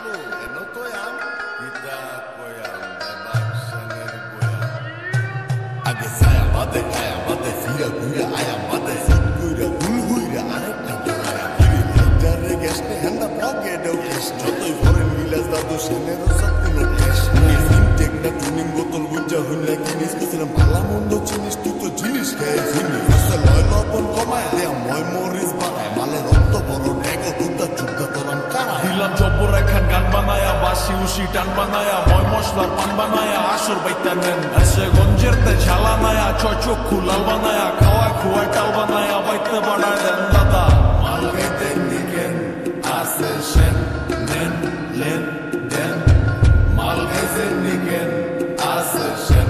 Palu, eno toyam, kita koyam, bebak sener koyam. Age saya bade, fira guya, ayam bade, sit guya, guya, arek nagoraya. Kiri hajare gesne, handa poge do kes. Jotoi foreign villas dadu senero satkuno kes. Fintech na tuning botol gunja hunna kinis kusilam bala mondo jinis tu to jinis kay fini. Asa loy lopon komay, dea moy moris baray, male rotto boro dego duda chukda toram karay. দিলাম জব্বর একখান গান বানায়া বাসি উসি টান বানায়া ময় মশলার পান বানায়া আসর বাইতা নেন এসে গঞ্জেরতে ঝালা নায়া ছয় চক্ষু লাল বানায়া খাওয়া খুয়ায় টাল বানায়া বাইতে বাড়ায় দেন দাদা মাল গাইতে নিকেন আসে সেন নেন লেন দেন মাল গাইতে নিকেন আসে সেন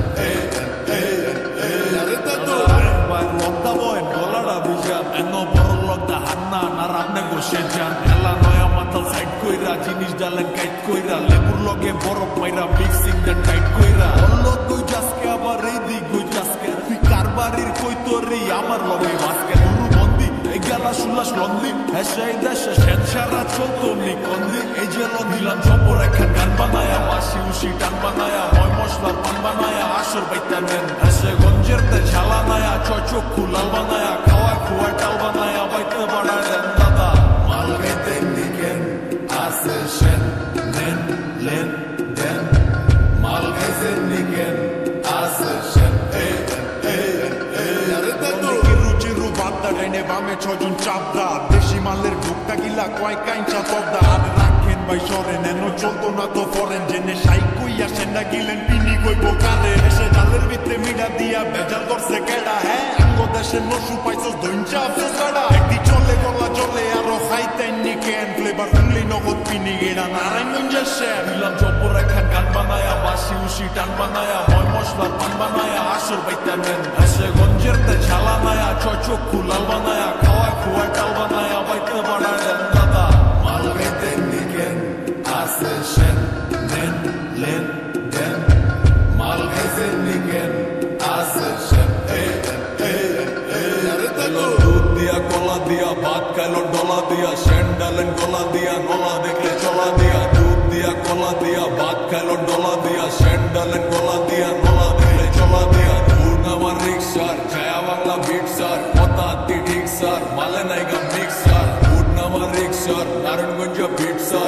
আরে দাদু আরেকবার লকদা বয় গলাটা ভিজা এন বড় লকদা হান্না না রান্নে গোসে যান এলা নয়া মাথা সাইড কইরা জিনিস ডালেন কাইট কইরা লেবুর লগে বরফ মাইরা মিক্সিং দেন টাইট কইরা অন্য কই যাসকে আবার এই দিক কই যাসকে তুই কারবারির কই তোরি আমার লগে মাসকে নুরু বন্দি এই গেলা সুলাস লন্দি হেসে এই দেশে শেন সারা চলতো নি কন্দি এই যে দিলাম জব্বর একখান গান বানায়া বাসি উসি টান বানায়া ময় মশলার পান বানায়া আসর বাইতা নেন হেসে গঞ্জেরতে ঝালা নায়া ছয় চক্ষু লাল বানায়া খাওয়া খুয়া টাল বানায়া বাইতে বাড়ায় দেন দাদা মাল গাইতে নিকেন আসে সেন নেন লেন দেন মাল গাইতে নিকেন আসে সেন রুচিরু বাদ্দা ডাইনে বামে ছজন চাপদা দেশি মালের ভুকটা গিলা কয় কাইঞ্চা তবদা আর রাখেন ভাই সরেন এনো চলতো না তো ফরেন জেনে সাই কইয়া সেন্ডা গিলেন পিনি কই বোকারে এসে জালের ভিতরে মিডা দিয়া বেজাল করছে কেডা হ্যাঁ আঙ্গ দেশের নসু পাইছস দইঞ্চা আফসোস কাডা একদি চলে গলা চলে আরো খাইতেন নিকেন ফ্লেভার ফুললি নগদ পিনি গেড়া নারায়ণগঞ্জের শের দিলাম জব্বর একখান গান বানায়া বাসি উসি টান বানায়া ময় মশলার পান বানায়া আসর বাইতা নেন এসে গঞ্জেরতে ঝালা নায়া ছয় চক্ষু লাল বানায়া খাওয়া খুয়া টাল বানায়া বাইতে বাড়ায় দেন দাদা মাল গাইতে নিকেন আসে সেন নেন লেন দেন মাল গাইতে নিকেন আসে সেন দুধ দিয়া কলা দিয়া ভাত খাইলো ডলা দিয়া সেন ডালেন গলা দিয়া নলা দেখলে চলা দিয়া দুধ দিয়া কলা দিয়া ভাত খাইলো ডলা দিয়া সেন ডালেন গলা দিয়া নলা দেখলে চলা দিয়া দুধ আমার রিক্সার ছায়া বাংলা বিট সার কথা ঠিক স্যার মালে নাইগা মিক্সার দুধ আমার রিক্সার নারায়ণগঞ্জ বিট সার